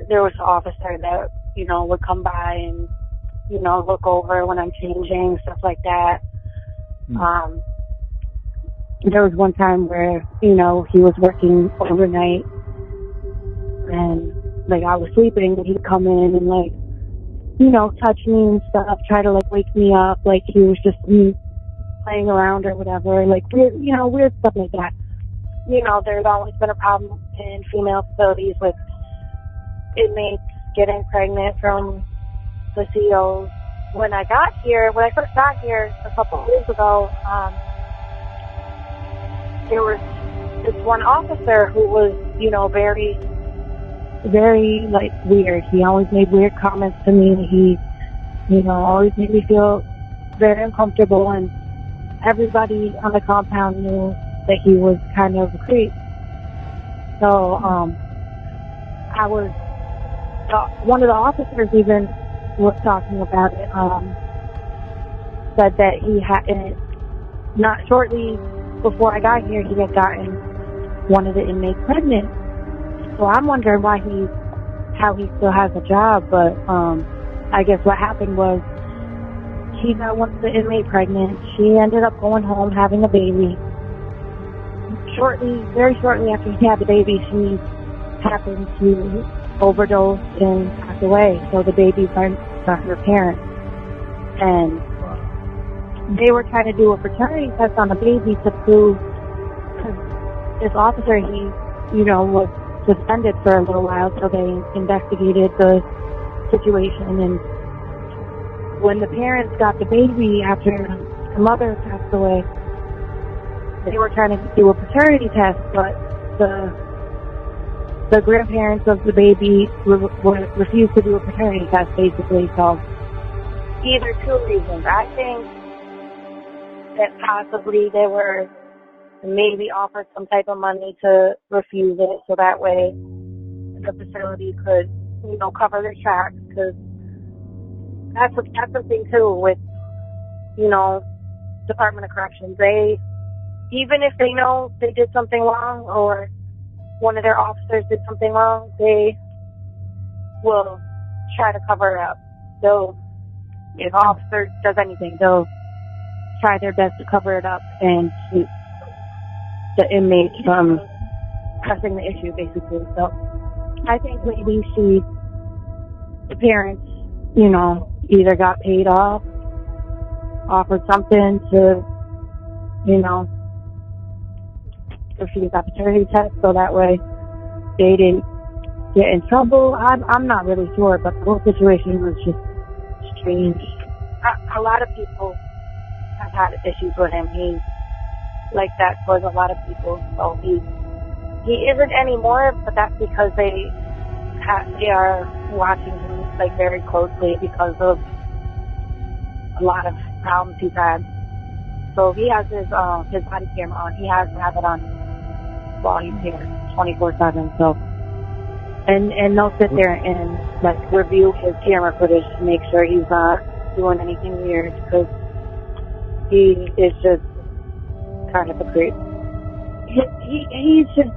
there was an officer that, would come by and, look over when I'm changing, stuff like that. There was one time where, he was working overnight and, I was sleeping and he'd come in and, touch me and stuff, try to, wake me up, he was just playing around or whatever, weird stuff like that. There's always been a problem in female facilities with inmates getting pregnant from the COs. When I first got here a couple of years ago, there was this one officer who was, very, very, weird. He always made weird comments to me. He, always made me feel very uncomfortable, and everybody on the compound knew that he was kind of a creep. So, one of the officers even was talking about it, said that he had, not shortly before I got here, he had gotten one of the inmates pregnant. So I'm wondering how he still has a job, but, I guess what happened was he got one of the inmate pregnant. She ended up going home, having a baby. Very shortly after he had the baby, she happened to overdose and pass away. So the baby went to her parents. And they were trying to do a paternity test on the baby to prove, because this officer, he, was suspended for a little while, so they investigated the situation. And when the parents got the baby after the mother passed away, they were trying to do a paternity test, but the grandparents of the baby refused to do a paternity test, basically. So either two reasons. I think that possibly they were maybe offered some type of money to refuse it, so that way the facility could, cover their tracks, because that's the thing too with, Department of Corrections. They, even if they know they did something wrong or one of their officers did something wrong, they will try to cover it up. If an officer does anything, they'll try their best to cover it up and keep the inmates from pressing the issue, basically. So I think maybe the parents, either got paid off, offered something to, refuse that paternity test, so that way they didn't get in trouble. I'm not really sure, but the whole situation was just strange. A lot of people have had issues with him. He's like that towards a lot of people. So he isn't anymore, but that's because they are watching him very closely because of a lot of problems he's had. So he has his body camera on. He has to have it on while he's here 24/7. So, and they'll sit there and review his camera footage to make sure he's not doing anything weird, because he is just kind of a creep. He just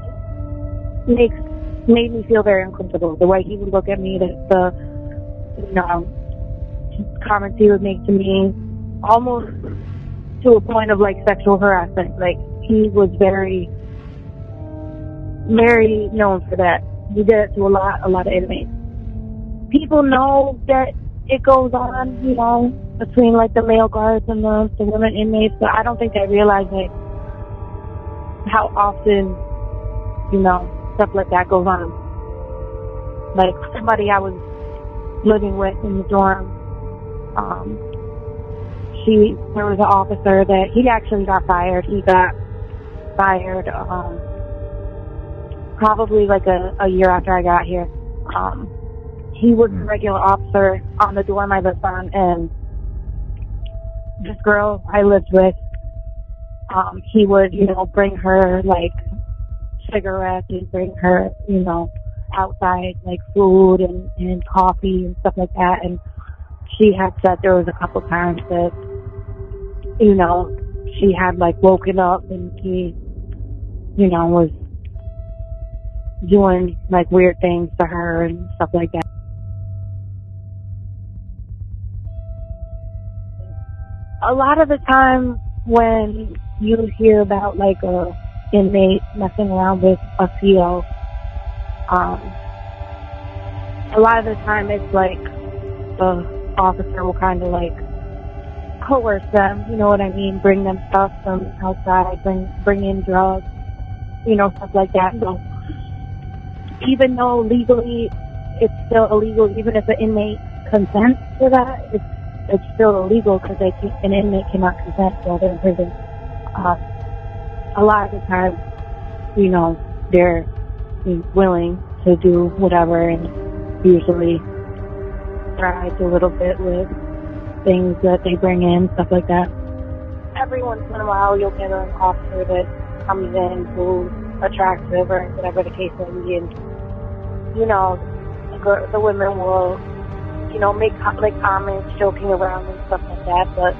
made me feel very uncomfortable. The way he would look at me, the comments he would make to me, almost to a point of sexual harassment. He was very, very known for that. He did it to a lot of inmates. People know that it goes on, between the male guards and the women inmates, but I don't think they realize how often, stuff like that goes on. Somebody I was living with in the dorm, there was an officer that he actually got fired. He got fired probably a year after I got here. He was a regular officer on the dorm I lived on, and this girl I lived with, he would, bring her cigarettes and bring her, outside food and coffee and stuff like that. And she had said there was a couple times that, she had woken up and he, was doing like weird things to her and stuff like that. A lot of the time when you hear about like a inmate messing around with a CO, a lot of the time it's like the officer will kind of like coerce them, you know what I mean? Bring them stuff from outside, bring in drugs, you know, stuff like that. So even though legally it's still illegal, even if an inmate consents to that, it's still illegal because an inmate cannot consent while they're in prison. A lot of the time, you know, they're willing to do whatever, and usually thrives a little bit with things that they bring in, stuff like that. Every once in a while, you'll get an officer that comes in who's attractive or whatever the case may be, and you know, the women will, you know, make comments, joking around and stuff like that, but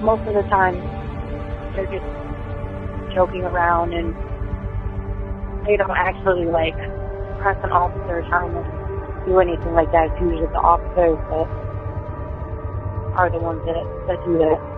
most of the time they're just joking around and they don't actually like press an officer trying to do anything like that. It's usually the officers that are the ones that do that.